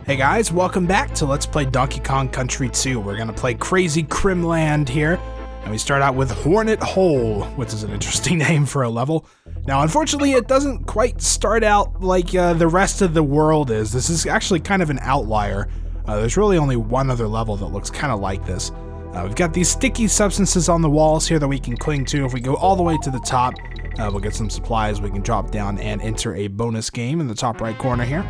Hey guys, welcome back to Let's Play Donkey Kong Country 2. We're going to play Krazy Kremland here, and we start out with Hornet Hole, which is an interesting name for a level. Now, unfortunately, it doesn't quite start out like the rest of the world is. This is actually kind of an outlier. There's really only one other level that looks kind of like this. We've got these sticky substances on the walls here that we can cling to. If we go all the way to the top, we'll get some supplies. We can drop down and enter a bonus game in the top right corner here.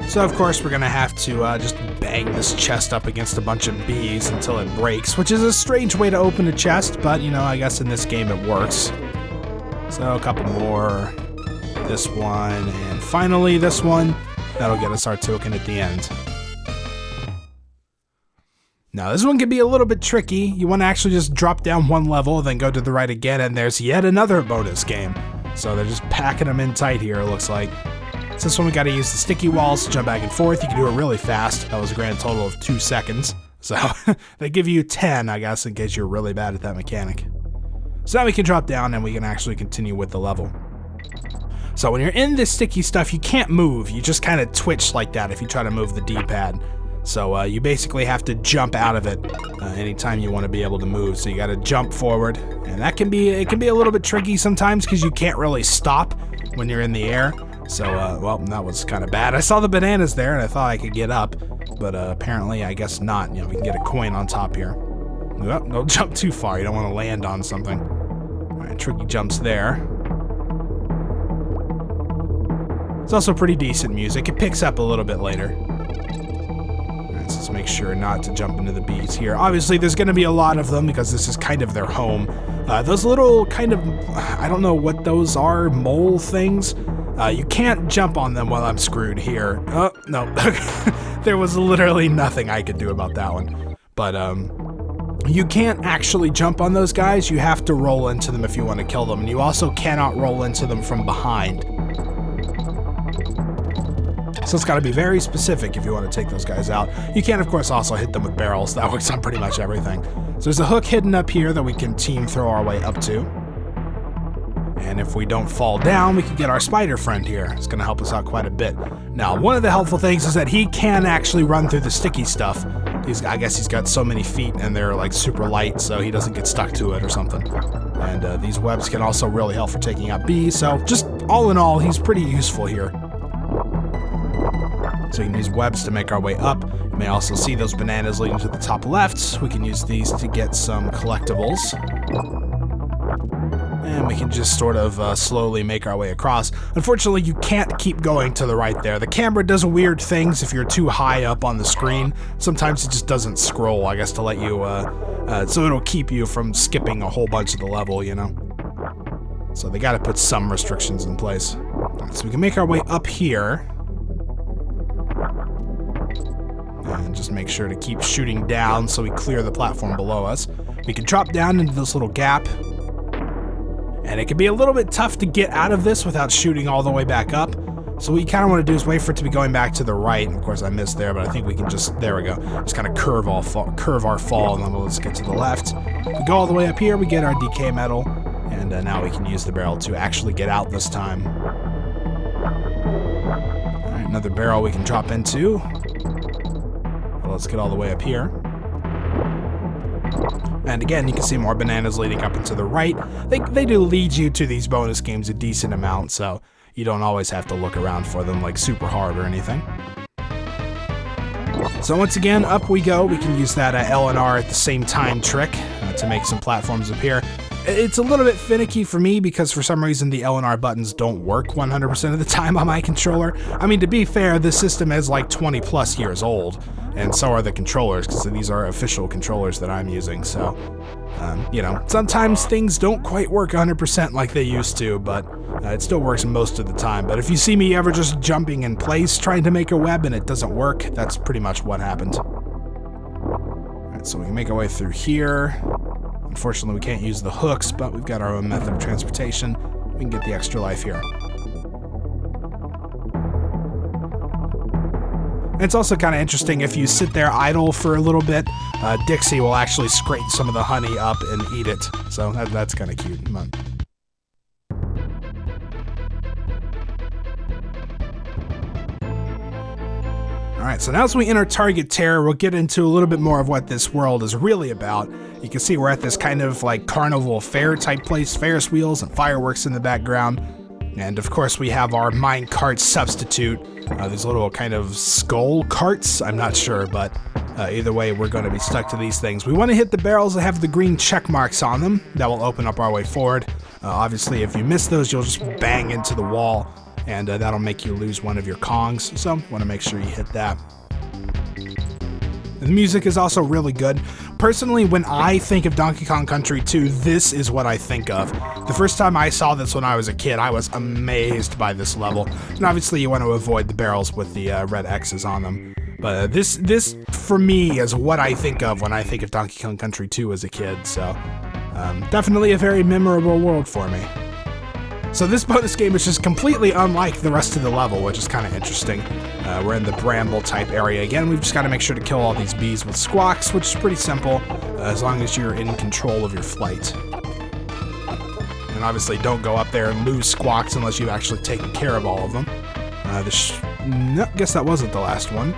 So of course we're gonna have to just bang this chest up against a bunch of bees until it breaks, which is a strange way to open a chest, but you know, I guess in this game it works. So a couple more, this one, and finally this one. That'll get us our token at the end. Now this one can be a little bit tricky. You want to actually just drop down one level, then go to the right again, and there's yet another bonus game. So they're just packing them in tight here, it looks like. So this one we got to use the sticky walls to jump back and forth. You can do it really fast. That was a grand total of 2 seconds. So they give you 10, I guess, in case you're really bad at that mechanic. So now we can drop down and we can actually continue with the level. So when you're in this sticky stuff, you can't move. You just kind of twitch like that if you try to move the D-pad. So you basically have to jump out of it anytime you want to be able to move. So you got to jump forward, and it can be a little bit tricky sometimes because you can't really stop when you're in the air. So well, that was kind of bad. I saw the bananas there, and I thought I could get up, but apparently I guess not. You know, we can get a coin on top here. Oh, don't jump too far. You don't want to land on something. All right, tricky jumps there. It's also pretty decent music. It picks up a little bit later. Let's just make sure not to jump into the bees here. Obviously, there's going to be a lot of them because this is kind of their home. Those little kind of, I don't know what those are, mole things. You can't jump on them while I'm screwed here. Oh, no. There was literally nothing I could do about that one. But, you can't actually jump on those guys. You have to roll into them if you want to kill them. And you also cannot roll into them from behind. So it's got to be very specific if you want to take those guys out. You can, of course, also hit them with barrels. That works on pretty much everything. So there's a hook hidden up here that we can team throw our way up to. And if we don't fall down, we can get our spider friend here. It's going to help us out quite a bit. Now, one of the helpful things is that he can actually run through the sticky stuff. I guess he's got so many feet and they're like super light, so he doesn't get stuck to it or something. And these webs can also really help for taking out bees. So just all in all, he's pretty useful here. So we can use webs to make our way up. You may also see those bananas leading to the top left. We can use these to get some collectibles. And we can just sort of slowly make our way across. Unfortunately, you can't keep going to the right there. The camera does weird things if you're too high up on the screen. Sometimes it just doesn't scroll, I guess, to let you, so it'll keep you from skipping a whole bunch of the level, you know? So they gotta put some restrictions in place. Right, so we can make our way up here. And just make sure to keep shooting down so we clear the platform below us. We can drop down into this little gap. And it can be a little bit tough to get out of this without shooting all the way back up. So what you kind of want to do is wait for it to be going back to the right. And of course I missed there, but I think we can just, there we go. Just kind of curve our fall, and then we'll just get to the left. We go all the way up here, we get our DK medal. And now we can use the barrel to actually get out this time. All right, another barrel we can drop into. Let's get all the way up here. And again, you can see more bananas leading up and to the right. They do lead you to these bonus games a decent amount, so you don't always have to look around for them like super hard or anything. So once again, up we go. We can use that L and R at the same time trick to make some platforms appear. It's a little bit finicky for me because for some reason the L and R buttons don't work 100% of the time on my controller. I mean, to be fair, this system is like 20 plus years old, and so are the controllers, because these are official controllers that I'm using. So, you know, sometimes things don't quite work 100% like they used to, but it still works most of the time. But if you see me ever just jumping in place trying to make a web and it doesn't work, that's pretty much what happened. All right, so we can make our way through here. Unfortunately, we can't use the hooks, but we've got our own method of transportation. We can get the extra life here. And it's also kind of interesting if you sit there idle for a little bit, Dixie will actually scrape some of the honey up and eat it. So that's kind of cute. Alright, so now as we enter Target Terror, we'll get into a little bit more of what this world is really about. You can see we're at this kind of like carnival fair type place, Ferris wheels and fireworks in the background. And of course we have our minecart substitute, these little kind of skull carts, I'm not sure, but either way we're going to be stuck to these things. We want to hit the barrels that have the green check marks on them. That will open up our way forward. Obviously if you miss those you'll just bang into the wall, and that'll make you lose one of your Kongs, so you want to make sure you hit that. The music is also really good. Personally, when I think of Donkey Kong Country 2, this is what I think of. The first time I saw this when I was a kid, I was amazed by this level. And obviously you want to avoid the barrels with the red X's on them. But this, for me, is what I think of when I think of Donkey Kong Country 2 as a kid, so definitely a very memorable world for me. So this bonus game is just completely unlike the rest of the level, which is kind of interesting. We're in the Bramble type area again. We've just got to make sure to kill all these bees with squawks, which is pretty simple, as long as you're in control of your flight. And obviously don't go up there and lose squawks unless you've actually taken care of all of them. No, guess that wasn't the last one.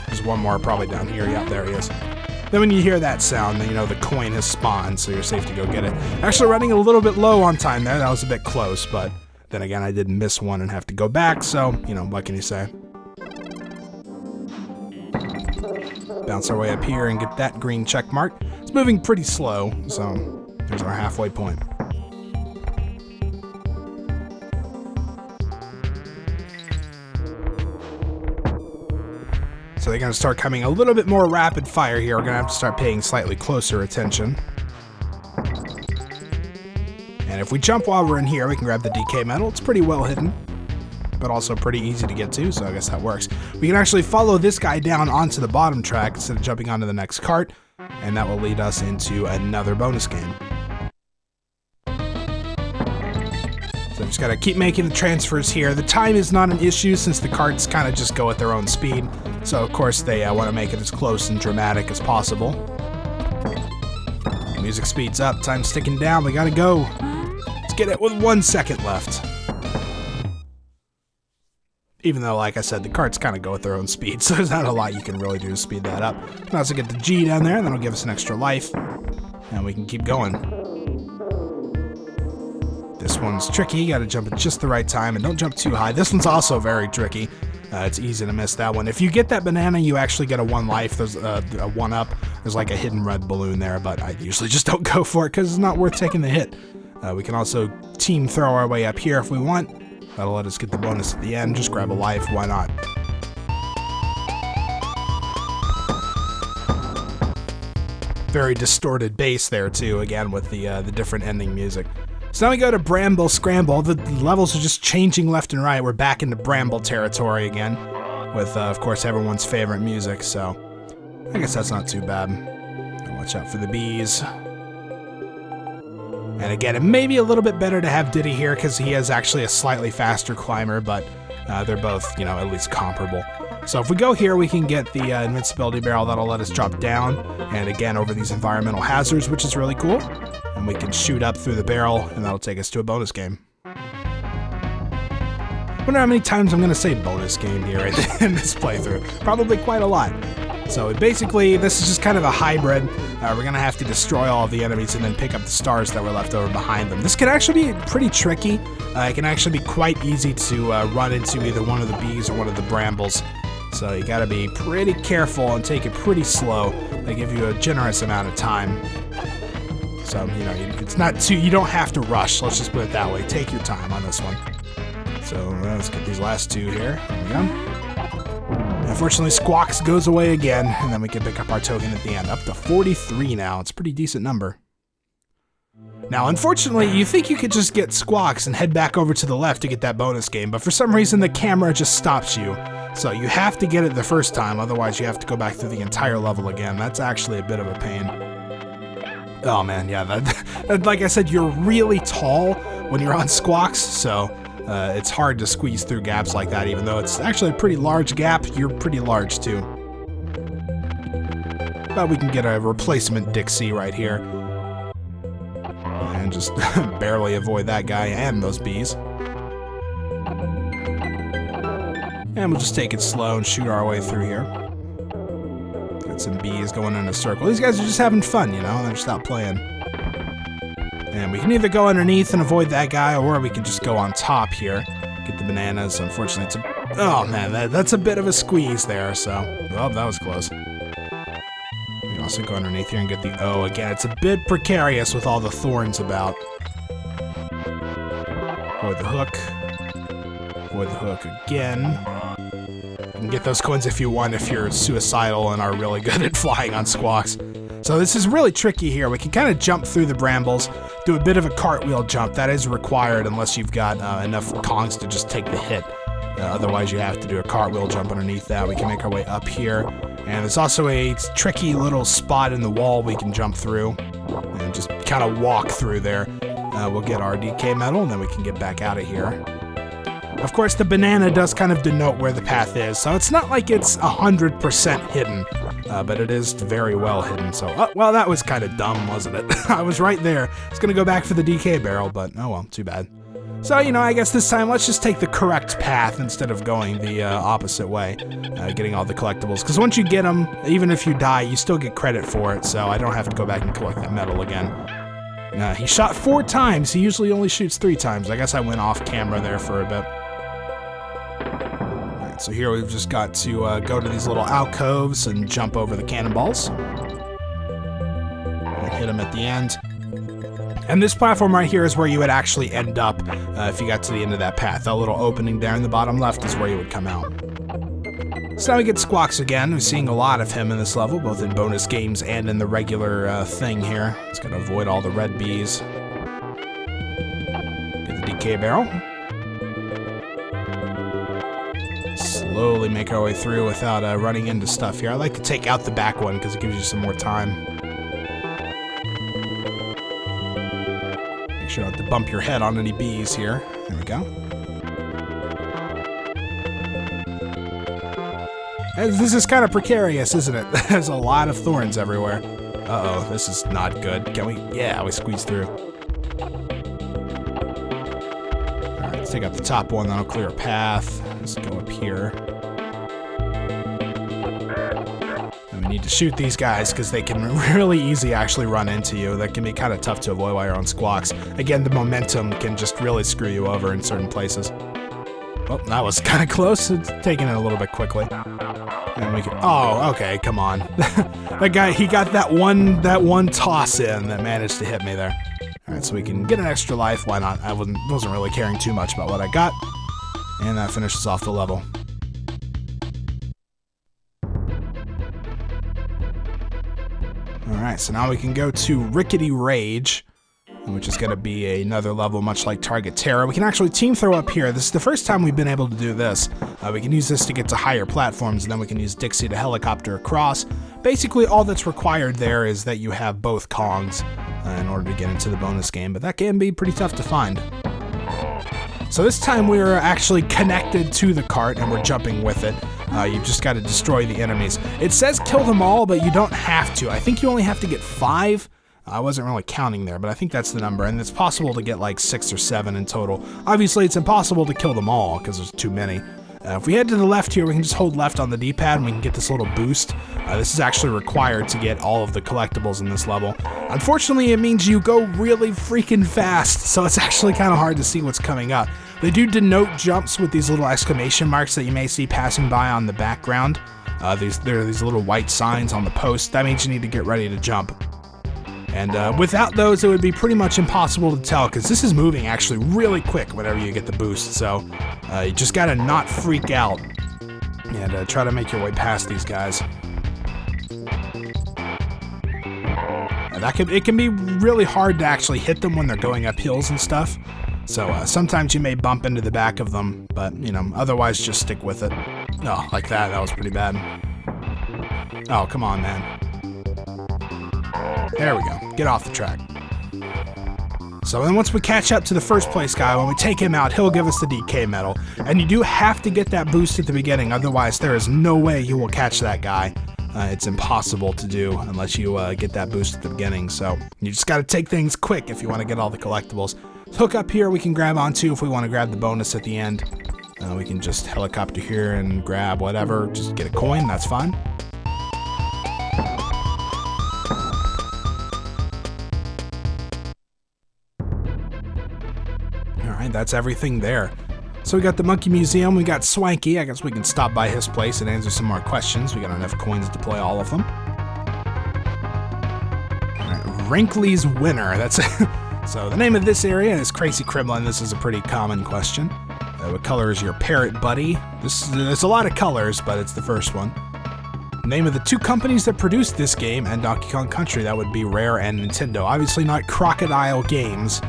There's one more probably down here. Yeah, there he is. Then when you hear that sound, then you know the coin has spawned, so you're safe to go get it. Actually running a little bit low on time there. That was a bit close, but then again, I did miss one and have to go back, so, you know, what can you say? Bounce our way up here and get that green check mark. It's moving pretty slow, so there's our halfway point. So they're going to start coming a little bit more rapid fire here. We're going to have to start paying slightly closer attention. And if we jump while we're in here, we can grab the DK medal. It's pretty well hidden, but also pretty easy to get to, so I guess that works. We can actually follow this guy down onto the bottom track instead of jumping onto the next cart, and that will lead us into another bonus game. So just gotta keep making the transfers here. The time is not an issue since the carts kind of just go at their own speed. So of course they want to make it as close and dramatic as possible. Music speeds up, time's ticking down, we gotta go. Let's get it with 1 second left. Even though, like I said, the carts kind of go at their own speed, so there's not a lot you can really do to speed that up. We can also get the G down there, and that'll give us an extra life. And we can keep going. This one's tricky, you gotta jump at just the right time, and don't jump too high. This one's also very tricky. It's easy to miss that one. If you get that banana, you actually get a 1 life. There's a 1-up. There's like a hidden red balloon there, but I usually just don't go for it because it's not worth taking the hit. We can also team throw our way up here if we want. That'll let us get the bonus at the end. Just grab a life, why not? Very distorted bass there too, again with the different ending music. So now we go to Bramble Scramble. The levels are just changing left and right. We're back into Bramble territory again with, of course, everyone's favorite music, so I guess that's not too bad. Watch out for the bees. And again, it may be a little bit better to have Diddy here because he is actually a slightly faster climber, but they're both, you know, at least comparable. So if we go here, we can get the invincibility barrel. That'll let us drop down, and again, over these environmental hazards, which is really cool. And we can shoot up through the barrel, and that'll take us to a bonus game. I wonder how many times I'm going to say bonus game here in this playthrough. Probably quite a lot. So basically, this is just kind of a hybrid. We're going to have to destroy all of the enemies and then pick up the stars that were left over behind them. This can actually be pretty tricky. It can actually be quite easy to run into either one of the bees or one of the brambles. So you got to be pretty careful and take it pretty slow. They give you a generous amount of time. So, you know, it's not too, you don't have to rush, let's just put it that way. Take your time on this one. So, let's get these last two here. There we go. Unfortunately, Squawks goes away again, and then we can pick up our token at the end. Up to 43 now. It's a pretty decent number. Now, unfortunately, you think you could just get Squawks and head back over to the left to get that bonus game, but for some reason, the camera just stops you. So you have to get it the first time, otherwise you have to go back through the entire level again. That's actually a bit of a pain. Oh man, yeah, that like I said, you're really tall when you're on Squawks, so it's hard to squeeze through gaps like that, even though it's actually a pretty large gap. You're pretty large too. But we can get a replacement Dixie right here. And just barely avoid that guy and those bees. And we'll just take it slow and shoot our way through here. Got some bees going in a circle. These guys are just having fun, you know? They're just out playing. And we can either go underneath and avoid that guy, or we can just go on top here. Get the bananas. Unfortunately, it's a... Oh, man, that's a bit of a squeeze there, so... Oh, that was close. We can also go underneath here and get the O again. It's a bit precarious with all the thorns about. Avoid the hook. Avoid the hook again. You can get those coins if you want, if you're suicidal and are really good at flying on squawks. So this is really tricky here. We can kind of jump through the brambles, do a bit of a cartwheel jump. That is required unless you've got enough Kongs to just take the hit. Otherwise, you have to do a cartwheel jump underneath that. We can make our way up here. And there's also a tricky little spot in the wall we can jump through and just kind of walk through there. We'll get our DK medal, and then we can get back out of here. Of course, the banana does kind of denote where the path is, so it's not like it's 100% hidden, but it is very well hidden. So, well, that was kind of dumb, wasn't it? I was right there. I was going to go back for the DK barrel, but oh well, too bad. So, you know, I guess this time let's just take the correct path instead of going the opposite way, getting all the collectibles. Because once you get them, even if you die, you still get credit for it, so I don't have to go back and collect that medal again. He shot 4 times. He usually only shoots 3 times. I guess I went off camera there for a bit. Alright, so here we've just got to go to these little alcoves and jump over the cannonballs. And hit them at the end. And this platform right here is where you would actually end up if you got to the end of that path. That little opening there in the bottom left is where you would come out. So now we get Squawks again. We're seeing a lot of him in this level, both in bonus games and in the regular thing here. It's going to avoid all the red bees. Get the DK barrel. Slowly make our way through without running into stuff here. I like to take out the back one because it gives you some more time. Make sure not to bump your head on any bees here. There we go. This is kind of precarious, isn't it? There's a lot of thorns everywhere. Uh-oh, this is not good. Can we? Yeah, we squeeze through. Alright, let's take up the top one, that'll clear a path. Let's go up here. And we need to shoot these guys because they can really easy actually run into you. That can be kind of tough to avoid while you're on Squawks. Again, the momentum can just really screw you over in certain places. Well, that was kind of close. It's taking it a little bit quickly. And we can, oh, okay, come on. That guy, he got that one toss in that managed to hit me there. Alright, so we can get an extra life. Why not? I wasn't really caring too much about what I got. And that finishes off the level. Alright, so now we can go to Rickety Rage, which is going to be another level much like Target Terror. We can actually team throw up here. This is the first time we've been able to do this. We can use this to get to higher platforms, and then we can use Dixie to helicopter across. Basically, all that's required there is that you have both Kongs in order to get into the bonus game, but that can be pretty tough to find. So this time we're actually connected to the cart, and we're jumping with it. You've just got to destroy the enemies. It says kill them all, but you don't have to. I think you only have to get 5. I wasn't really counting there, but I think that's the number, and it's possible to get like 6 or 7 in total. Obviously, it's impossible to kill them all, because there's too many. If we head to the left here, we can just hold left on the D-pad, and we can get this little boost. This is actually required to get all of the collectibles in this level. Unfortunately, it means you go really freaking fast, so it's actually kind of hard to see what's coming up. They do denote jumps with these little exclamation marks that you may see passing by on the background. There are these little white signs on the post. That means you need to get ready to jump. And without those, it would be pretty much impossible to tell, because this is moving actually really quick whenever you get the boost, so you just gotta not freak out and try to make your way past these guys. It can be really hard to actually hit them when they're going up hills and stuff, so sometimes you may bump into the back of them, but, you know, otherwise just stick with it. Oh, like that, that was pretty bad. Oh, come on, man. There we go. Get off the track. So then once we catch up to the first place guy, when we take him out, he'll give us the DK medal. And you do have to get that boost at the beginning, otherwise there is no way you will catch that guy. It's impossible to do unless you get that boost at the beginning. So you just got to take things quick if you want to get all the collectibles. Hook up here we can grab onto if we want to grab the bonus at the end. We can just helicopter here and grab whatever, just get a coin, that's fine. Alright, that's everything there. So we got the Monkey Museum, we got Swanky. I guess we can stop by his place and answer some more questions. We got enough coins to play all of them. Alright, Wrinkly's Winner. That's So the name of this area is Krazy Kremland. This is a pretty common question. What color is your parrot buddy? There's a lot of colors, but it's the first one. Name of the two companies that produced this game and Donkey Kong Country. That would be Rare and Nintendo. Obviously not Crocodile Games.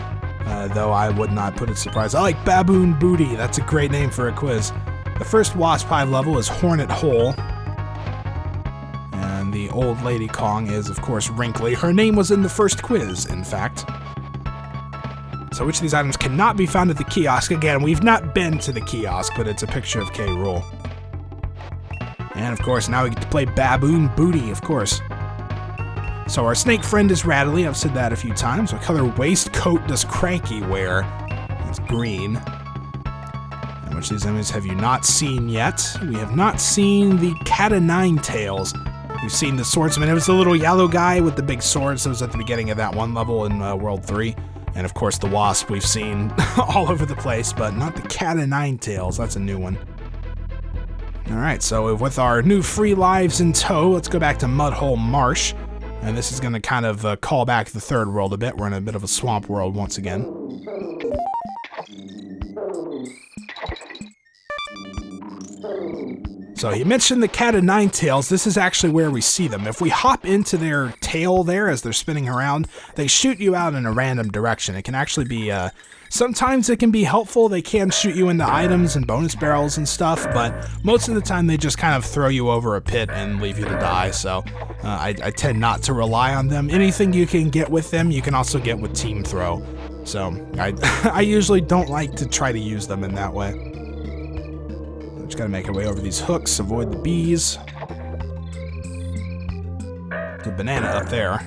Though I would not put it surprised. I like Baboon Booty. That's a great name for a quiz. The first Wasp Hive level is Hornet Hole. And the old lady Kong is, of course, Wrinkly. Her name was in the first quiz, in fact. So which of these items cannot be found at the kiosk? Again, we've not been to the kiosk, but it's a picture of K. Rool. And, of course, now we get to play Baboon Booty, of course. So our snake friend is Rattly. I've said that a few times. What color waistcoat does Cranky wear? It's green. And which of these enemies have you not seen yet? We have not seen the Cat o' Nine Tails. We've seen the swordsman. It was the little yellow guy with the big swords that was at the beginning of that one level in World 3. And of course the Wasp we've seen all over the place, but not the Cat o' Nine Tails. That's a new one. Alright, so with our new free lives in tow, let's go back to Hole Marsh. And this is going to kind of call back the third world a bit. We're in a bit of a swamp world once again. So he mentioned the Cat o' Nine Tails. This is actually where we see them. If we hop into their tail there as they're spinning around, they shoot you out in a random direction. It can actually be, sometimes it can be helpful. They can shoot you into items and bonus barrels and stuff, but most of the time they just kind of throw you over a pit and leave you to die, so I tend not to rely on them. Anything you can get with them, you can also get with Team Throw. So I usually don't like to try to use them in that way. Just gotta make our way over these hooks, avoid the bees. There's a banana up there.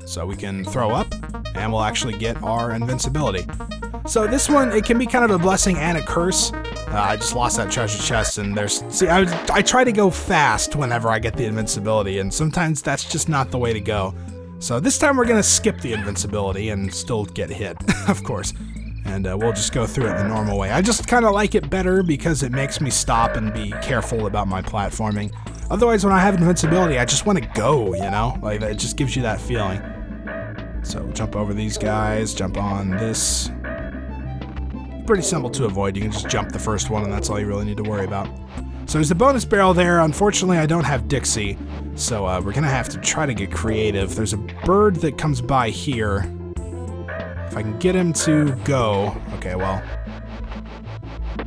So we can throw up, and we'll actually get our invincibility. So this one, it can be kind of a blessing and a curse. I just lost that treasure chest, and I try to go fast whenever I get the invincibility, and sometimes that's just not the way to go. So this time we're gonna skip the invincibility and still get hit, of course. And we'll just go through it the normal way. I just kind of like it better because it makes me stop and be careful about my platforming. Otherwise, when I have invincibility, I just want to go, you know? Like, it just gives you that feeling. So, jump over these guys, jump on this. Pretty simple to avoid. You can just jump the first one, and that's all you really need to worry about. So, there's a bonus barrel there. Unfortunately, I don't have Dixie, so we're going to have to try to get creative. There's a bird that comes by here. If I can get him to go... Okay, well...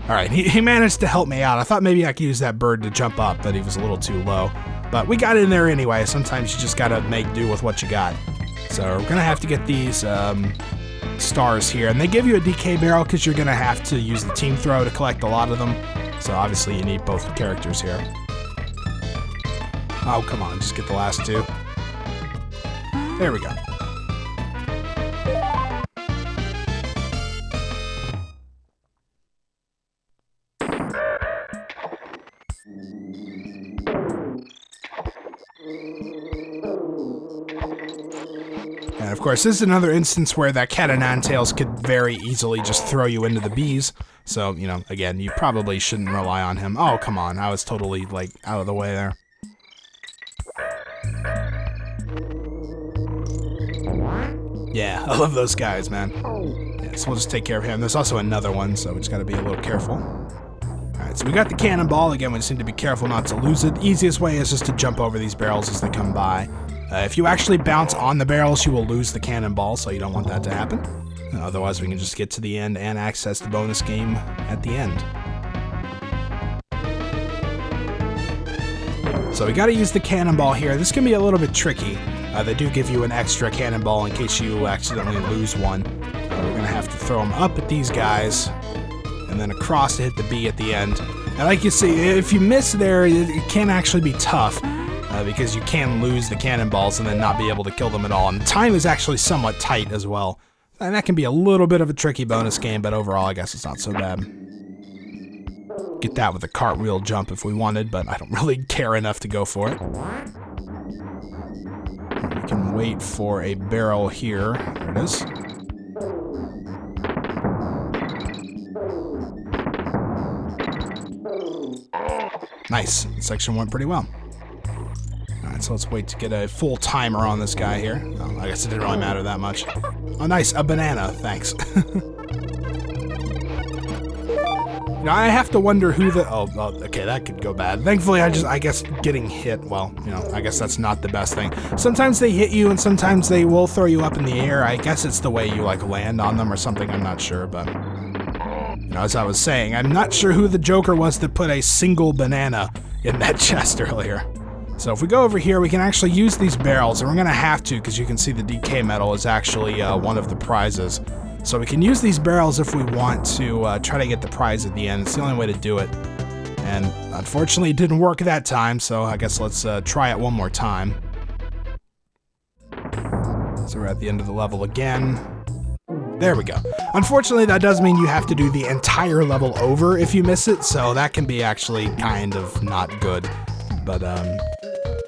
Alright, he managed to help me out. I thought maybe I could use that bird to jump up, but he was a little too low. But we got in there anyway. Sometimes you just gotta make do with what you got. So we're gonna have to get these stars here. And they give you a DK barrel because you're gonna have to use the Team Throw to collect a lot of them. So obviously you need both the characters here. Oh, come on. Just get the last two. There we go. And of course, this is another instance where that Cat o' Nine Tails could very easily just throw you into the bees. So, you know, again, you probably shouldn't rely on him. Oh, come on. I was totally, like, out of the way there. Yeah, I love those guys, man. Yeah, so we'll just take care of him. There's also another one, so we just gotta be a little careful. Alright, so we got the cannonball. Again, we just need to be careful not to lose it. The easiest way is just to jump over these barrels as they come by. If you actually bounce on the barrels, you will lose the cannonball, so you don't want that to happen. Otherwise, we can just get to the end and access the bonus game at the end. So we gotta use the cannonball here. This can be a little bit tricky. They do give you an extra cannonball in case you accidentally lose one. We're gonna have to throw them up at these guys, and then across to hit the B at the end. And like you see, if you miss there, it can actually be tough. Because you can lose the cannonballs and then not be able to kill them at all. And the time is actually somewhat tight as well. And that can be a little bit of a tricky bonus game, but overall I guess it's not so bad. get that with a cartwheel jump if we wanted, but I don't really care enough to go for it. We can wait for a barrel here. There it is. Nice. This section went pretty well. Alright, so let's wait to get a full timer on this guy here. Oh, I guess it didn't really matter that much. Oh, nice. A banana. Thanks. You know, I have to wonder who the... Oh, okay, that could go bad. Thankfully, I guess getting hit, well, you know, I guess that's not the best thing. Sometimes they hit you, and sometimes they will throw you up in the air. I guess it's the way you, like, land on them or something. I'm not sure, but... You know, as I was saying, I'm not sure who the Joker was that put a single banana in that chest earlier. So if we go over here, we can actually use these barrels, and we're going to have to, because you can see the decay metal is actually one of the prizes. So we can use these barrels if we want to try to get the prize at the end. It's the only way to do it. And unfortunately, it didn't work that time, so I guess let's try it one more time. So we're at the end of the level again. There we go. Unfortunately, that does mean you have to do the entire level over if you miss it, so that can be actually kind of not good. But,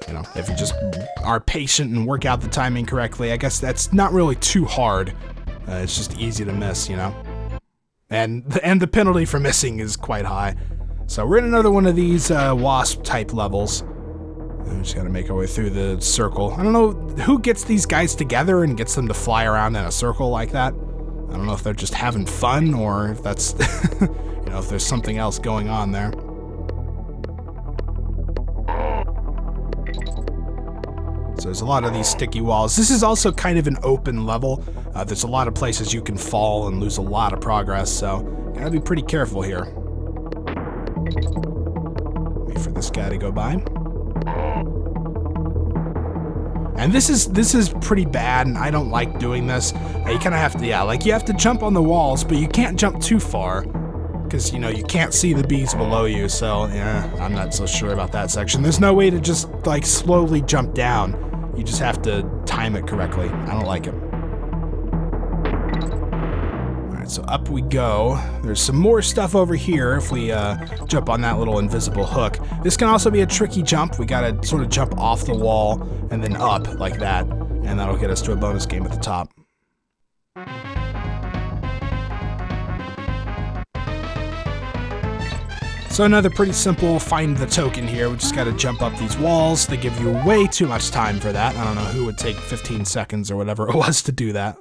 you know, if you just are patient and work out the timing correctly, I guess that's not really too hard. It's just easy to miss, you know? And the penalty for missing is quite high. So we're in another one of these wasp-type levels. And we just gotta make our way through the circle. I don't know who gets these guys together and gets them to fly around in a circle like that. I don't know if they're just having fun or if that's, you know, if there's something else going on there. So there's a lot of these sticky walls. This is also kind of an open level. There's a lot of places you can fall and lose a lot of progress, so gotta be pretty careful here. Wait for this guy to go by. And this is pretty bad, and I don't like doing this. You kind of have to, yeah, like you have to jump on the walls, but you can't jump too far. Because, you know, you can't see the bees below you, so, yeah, I'm not so sure about that section. There's no way to just, like, slowly jump down. You just have to time it correctly. I don't like it. Alright, so up we go. There's some more stuff over here if we jump on that little invisible hook. This can also be a tricky jump. We gotta sort of jump off the wall and then up like that, and that'll get us to a bonus game at the top. So another pretty simple find the token here. We just gotta jump up these walls. They give you way too much time for that. I don't know who would take 15 seconds or whatever it was to do that.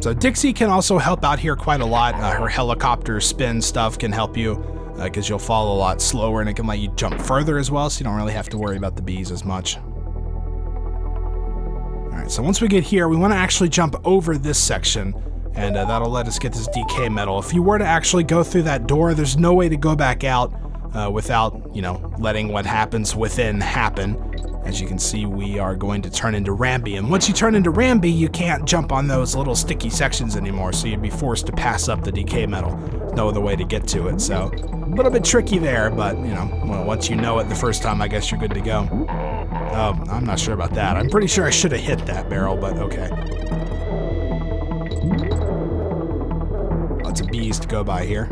So Dixie can also help out here quite a lot. Her helicopter spin stuff can help you because you'll fall a lot slower, and it can let you jump further as well, so you don't really have to worry about the bees as much. Alright, so once we get here, we want to actually jump over this section. And that'll let us get this decay metal. If you were to actually go through that door, there's no way to go back out without, you know, letting what happens within happen. As you can see, we are going to turn into Ramby. And once you turn into Ramby, you can't jump on those little sticky sections anymore, so you'd be forced to pass up the decay metal. No other way to get to it, so a little bit tricky there, but, you know, well, once you know it the first time, I guess you're good to go. Oh, I'm not sure about that. I'm pretty sure I should have hit that barrel, but okay. Lots of bees to go by here.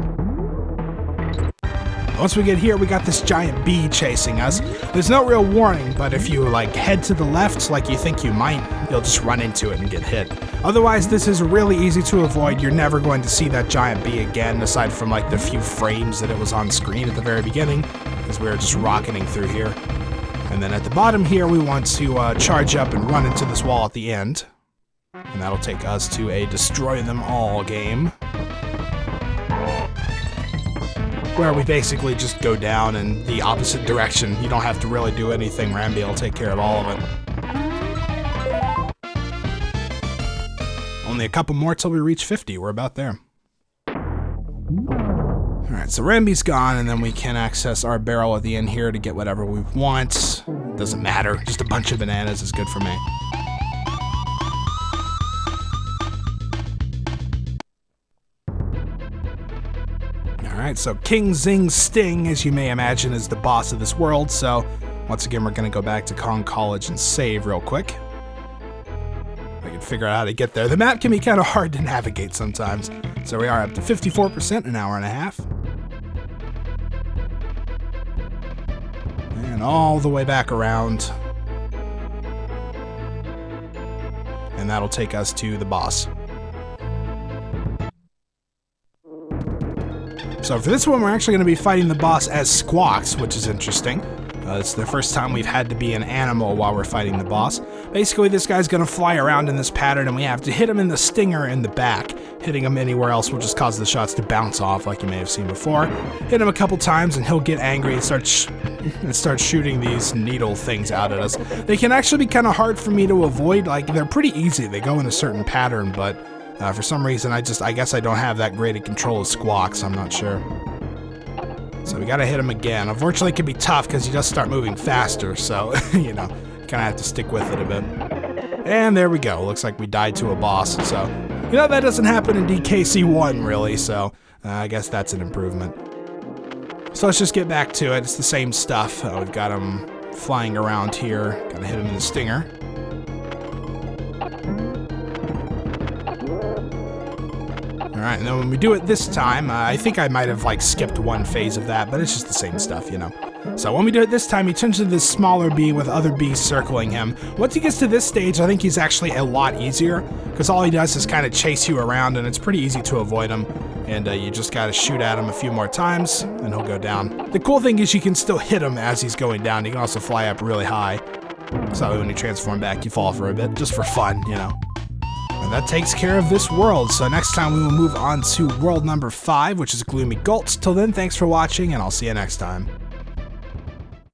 Once we get here, we got this giant bee chasing us. There's no real warning, but if you like head to the left like you think you might, you'll just run into it and get hit. Otherwise, this is really easy to avoid. You're never going to see that giant bee again, aside from like the few frames that it was on screen at the very beginning, because we were just rocketing through here. And then at the bottom here, we want to charge up and run into this wall at the end. And that'll take us to a destroy them all game, where we basically just go down in the opposite direction. You don't have to really do anything. Ramby will take care of all of it. Only a couple more till we reach 50. We're about there. Alright, so Ramby's gone, and then we can access our barrel at the end here to get whatever we want. Doesn't matter. Just a bunch of bananas is good for me. Alright, so King Zing's Sting, as you may imagine, is the boss of this world, so once again we're going to go back to Kong College and save real quick. If I can can figure out how to get there. The map can be kind of hard to navigate sometimes. So we are up to 54%, an hour and a half. And all the way back around. And that'll take us to the boss. So for this one, we're actually going to be fighting the boss as Squawks, which is interesting. It's the first time we've had to be an animal while we're fighting the boss. Basically, this guy's going to fly around in this pattern, and we have to hit him in the stinger in the back. Hitting him anywhere else will just cause the shots to bounce off, like you may have seen before. Hit him a couple times, and he'll get angry and start shooting these needle things out at us. They can actually be kind of hard for me to avoid. Like, they're pretty easy. They go in a certain pattern, but for some reason, I guess I don't have that great a control as Squawks. I'm not sure. So we gotta hit him again. Unfortunately, it can be tough because he does start moving faster, so, you know, kind of have to stick with it a bit. And there we go. Looks like we died to a boss, so, you know, that doesn't happen in DKC1, really, so I guess that's an improvement. So let's just get back to it. It's the same stuff. We've got him flying around here. Gotta hit him in the stinger. Alright, and then when we do it this time, I think I might have, like, skipped one phase of that, but it's just the same stuff, you know. So when we do it this time, he turns into this smaller bee with other bees circling him. Once he gets to this stage, I think he's actually a lot easier, because all he does is kind of chase you around, and it's pretty easy to avoid him. And you just gotta shoot at him a few more times, and he'll go down. The cool thing is you can still hit him as he's going down. You can also fly up really high. So when you transform back, you fall for a bit, just for fun, you know. And that takes care of this world, so next time we will move on to world number 5, which is Gloomy Gulch. Till then, thanks for watching, and I'll see you next time.